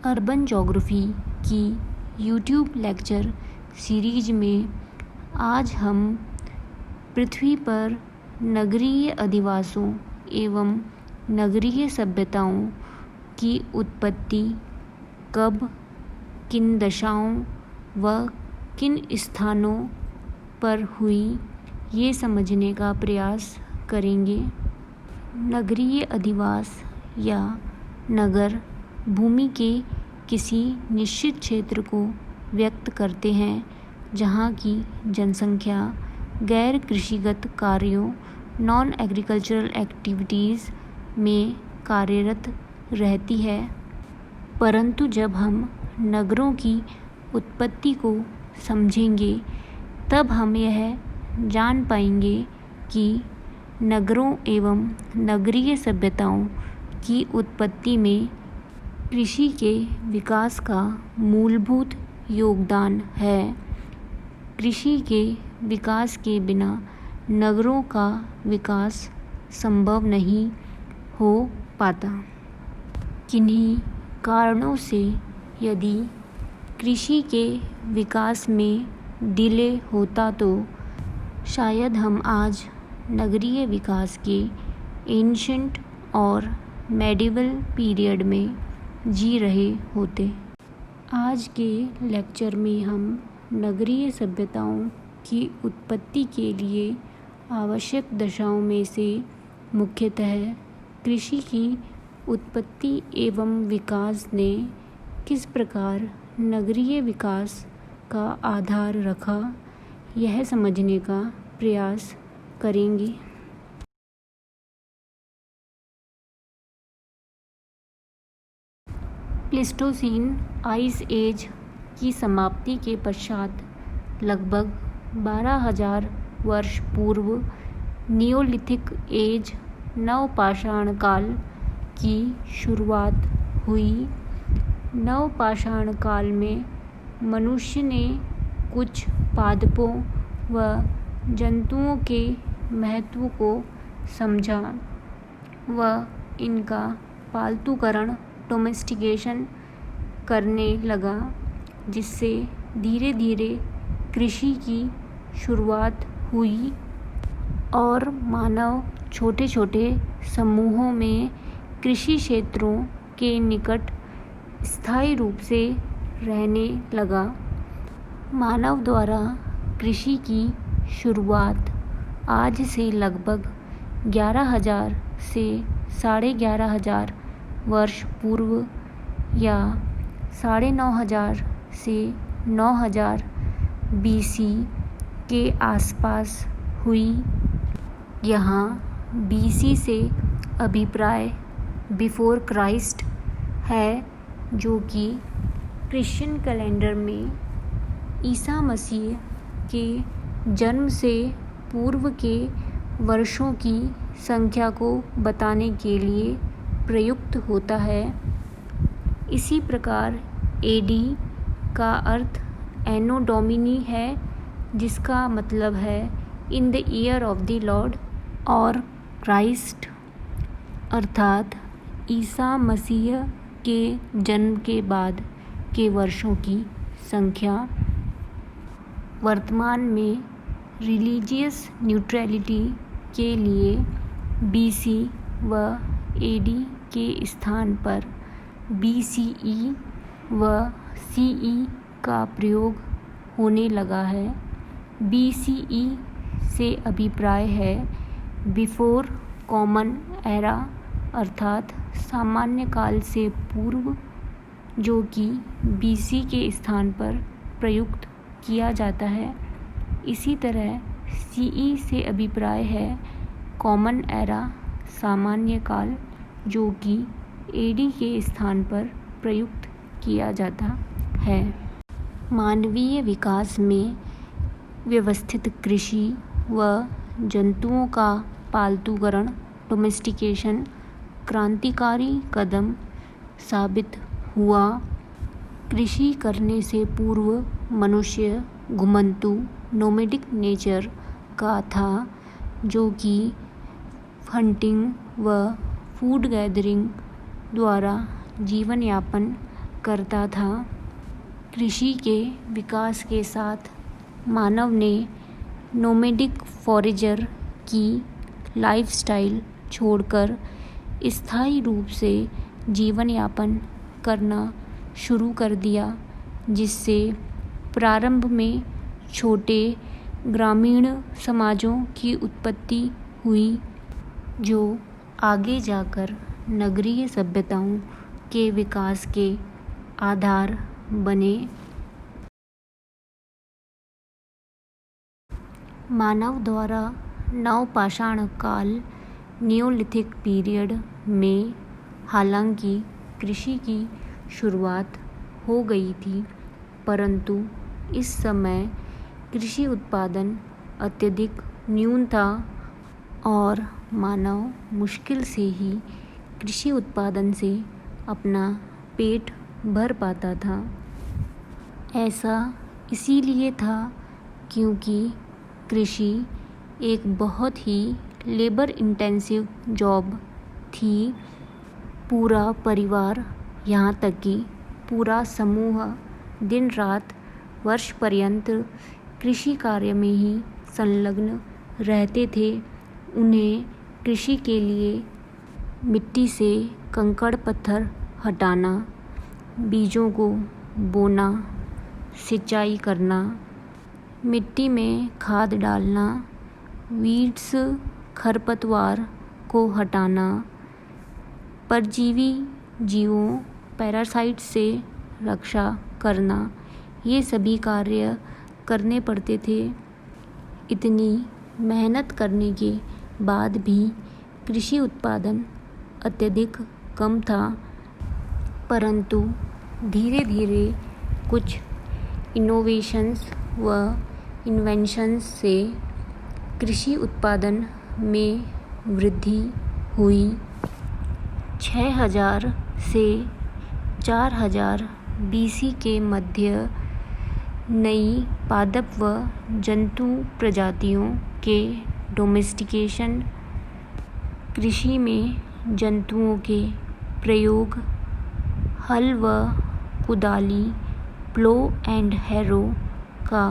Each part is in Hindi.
अर्बन ज्योग्राफी की यूट्यूब लेक्चर सीरीज में आज हम पृथ्वी पर नगरीय अधिवासों एवं नगरीय सभ्यताओं की उत्पत्ति कब, किन दशाओं व किन स्थानों पर हुई, ये समझने का प्रयास करेंगे। नगरीय अधिवास या नगर भूमि के किसी निश्चित क्षेत्र को व्यक्त करते हैं जहाँ की जनसंख्या गैर कृषिगत कार्यों नॉन एग्रीकल्चरल एक्टिविटीज़ में कार्यरत रहती है। परंतु जब हम नगरों की उत्पत्ति को समझेंगे तब हम यह जान पाएंगे कि नगरों एवं नगरीय सभ्यताओं की उत्पत्ति में कृषि के विकास का मूलभूत योगदान है। कृषि के विकास के बिना नगरों का विकास संभव नहीं हो पाता। किन्हीं कारणों से यदि कृषि के विकास में डिले होता तो शायद हम आज नगरीय विकास के एंशिएंट और मेडिवल पीरियड में जी रहे होते। आज के लेक्चर में हम नगरीय सभ्यताओं की उत्पत्ति के लिए आवश्यक दशाओं में से मुख्यतः कृषि की उत्पत्ति एवं विकास ने किस प्रकार नगरीय विकास का आधार रखा, यह समझने का प्रयास करेंगे। प्लेस्टोसीन आइस एज की समाप्ति के पश्चात लगभग 12,000 वर्ष पूर्व नियोलिथिक एज नवपाषाण काल की शुरुआत हुई। नवपाषाण काल में मनुष्य ने कुछ पादपों व जंतुओं के महत्व को समझा व इनका पालतूकरण डोमेस्टिकेशन करने लगा, जिससे धीरे धीरे कृषि की शुरुआत हुई और मानव छोटे छोटे समूहों में कृषि क्षेत्रों के निकट स्थायी रूप से रहने लगा। मानव द्वारा कृषि की शुरुआत आज से लगभग 11,000 से 11,500 वर्ष पूर्व या 9,500 से 9,000 BC के आसपास हुई। यहाँ BC से अभिप्राय बिफोर क्राइस्ट है, जो कि क्रिश्चियन कैलेंडर में ईसा मसीह के जन्म से पूर्व के वर्षों की संख्या को बताने के लिए प्रयुक्त होता है। इसी प्रकार AD का अर्थ एनो डोमिनी है, जिसका मतलब है in the year of the Lord, और क्राइस्ट अर्थात ईसा मसीह के जन्म के बाद के वर्षों की संख्या। वर्तमान में रिलीजियस न्यूट्रलिटी के लिए BC व AD के स्थान पर BCE व CE का प्रयोग होने लगा है। BCE से अभिप्राय है बिफोर कॉमन एरा, अर्थात सामान्य काल से पूर्व, जो कि BC के स्थान पर प्रयुक्त किया जाता है। इसी तरह CE से अभिप्राय है कॉमन एरा, सामान्य काल, जो कि AD के स्थान पर प्रयुक्त किया जाता है। मानवीय विकास में व्यवस्थित कृषि व जंतुओं का पालतूकरण डोमेस्टिकेशन क्रांतिकारी कदम साबित हुआ। कृषि करने से पूर्व मनुष्य घुमंतू नोमैडिक नेचर का था, जो कि हंटिंग व फूड गैदरिंग द्वारा जीवन यापन करता था। कृषि के विकास के साथ मानव ने नोमैडिक फॉरेजर की लाइफस्टाइल छोड़कर स्थायी रूप से जीवन यापन करना शुरू कर दिया, जिससे प्रारंभ में छोटे ग्रामीण समाजों की उत्पत्ति हुई, जो आगे जाकर नगरीय सभ्यताओं के विकास के आधार बने। मानव द्वारा नवपाषाण काल नियोलिथिक पीरियड में हालांकि कृषि की शुरुआत हो गई थी, परंतु इस समय कृषि उत्पादन अत्यधिक न्यून था और मानव मुश्किल से ही कृषि उत्पादन से अपना पेट भर पाता था। ऐसा इसीलिए था क्योंकि कृषि एक बहुत ही लेबर इंटेंसिव जॉब थी। पूरा परिवार, यहाँ तक कि पूरा समूह दिन रात वर्ष पर्यंत कृषि कार्य में ही संलग्न रहते थे। उन्हें कृषि के लिए मिट्टी से कंकड़ पत्थर हटाना, बीजों को बोना, सिंचाई करना, मिट्टी में खाद डालना, वीड्स खरपतवार को हटाना, परजीवी जीवों पैरासाइट्स से रक्षा करना, ये सभी कार्य करने पड़ते थे। इतनी मेहनत करने के बाद भी कृषि उत्पादन अत्यधिक कम था, परंतु धीरे धीरे कुछ इनोवेशंस व इन्वेंशंस से कृषि उत्पादन में वृद्धि हुई। 6000 से 4000 BC के मध्य नई पादप व जंतु प्रजातियों के डोमेस्टिकेशन, कृषि में जंतुओं के प्रयोग, हल व कुदाली, प्लो एंड हैरो का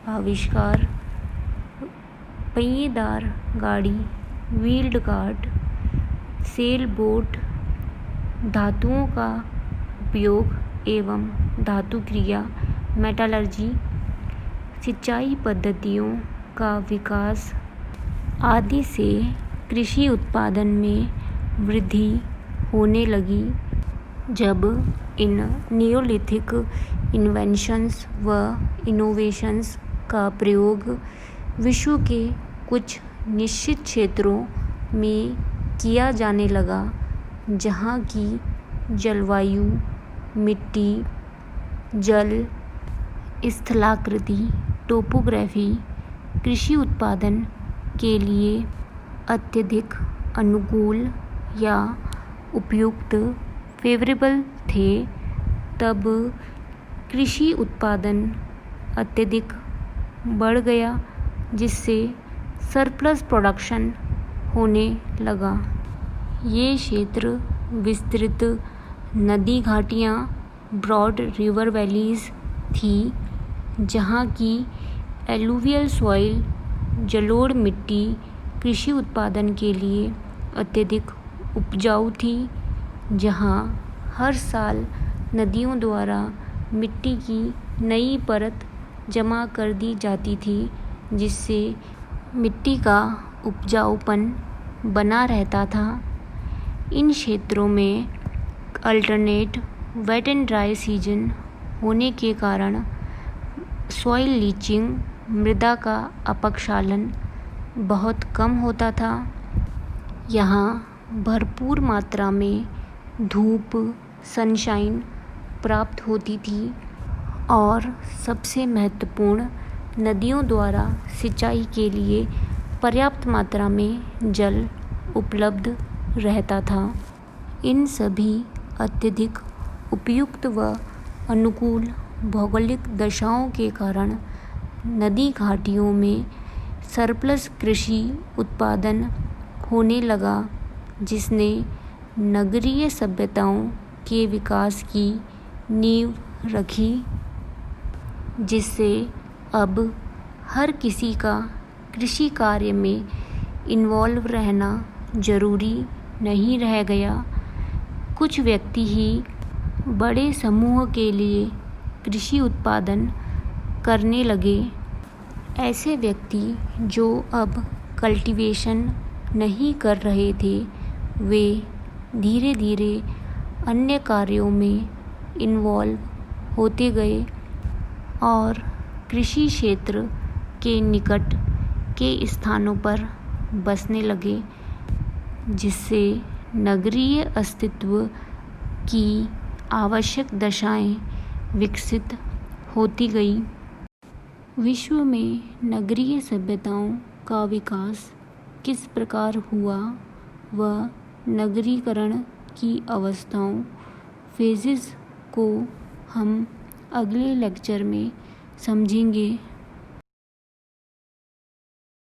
आविष्कार, पहिएदार गाड़ी, व्हील्ड कार्ट, सेल बोट, धातुओं का उपयोग एवं धातु क्रिया, मेटालर्जी, सिंचाई पद्धतियों का विकास आदि से कृषि उत्पादन में वृद्धि होने लगी। जब इन नियोलिथिक इन्वेंशंस व इनोवेशंस का प्रयोग विश्व के कुछ निश्चित क्षेत्रों में किया जाने लगा, जहाँ की जलवायु, मिट्टी, जल, स्थलाकृति, टोपोग्राफी कृषि उत्पादन के लिए अत्यधिक अनुकूल या उपयुक्त फेवरेबल थे, तब कृषि उत्पादन अत्यधिक बढ़ गया, जिससे सरप्लस प्रोडक्शन होने लगा। ये क्षेत्र विस्तृत नदी घाटियाँ, ब्रॉड रिवर वैलीज थी, जहाँ की एलुवियल सॉइल, जलोढ़ मिट्टी कृषि उत्पादन के लिए अत्यधिक उपजाऊ थी, जहाँ हर साल नदियों द्वारा मिट्टी की नई परत जमा कर दी जाती थी, जिससे मिट्टी का उपजाऊपन बना रहता था। इन क्षेत्रों में alternate wet and dry season होने के कारण सॉइल लीचिंग, मृदा का अपक्षालन बहुत कम होता था। यहाँ भरपूर मात्रा में धूप, सनशाइन प्राप्त होती थी और सबसे महत्वपूर्ण, नदियों द्वारा सिंचाई के लिए पर्याप्त मात्रा में जल उपलब्ध रहता था। इन सभी अत्यधिक उपयुक्त व अनुकूल भौगोलिक दशाओं के कारण नदी घाटियों में सरप्लस कृषि उत्पादन होने लगा, जिसने नगरीय सभ्यताओं के विकास की नींव रखी, जिससे अब हर किसी का कृषि कार्य में इन्वॉल्व रहना जरूरी नहीं रह गया। कुछ व्यक्ति ही बड़े समूह के लिए कृषि उत्पादन करने लगे। ऐसे व्यक्ति जो अब कल्टीवेशन नहीं कर रहे थे, वे धीरे धीरे अन्य कार्यों में इन्वॉल्व होते गए और कृषि क्षेत्र के निकट के स्थानों पर बसने लगे, जिससे नगरीय अस्तित्व की आवश्यक दशाएं विकसित होती गई। विश्व में नगरीय सभ्यताओं का विकास किस प्रकार हुआ व नगरीकरण की अवस्थाओं फेजेस को हम अगले लेक्चर में समझेंगे।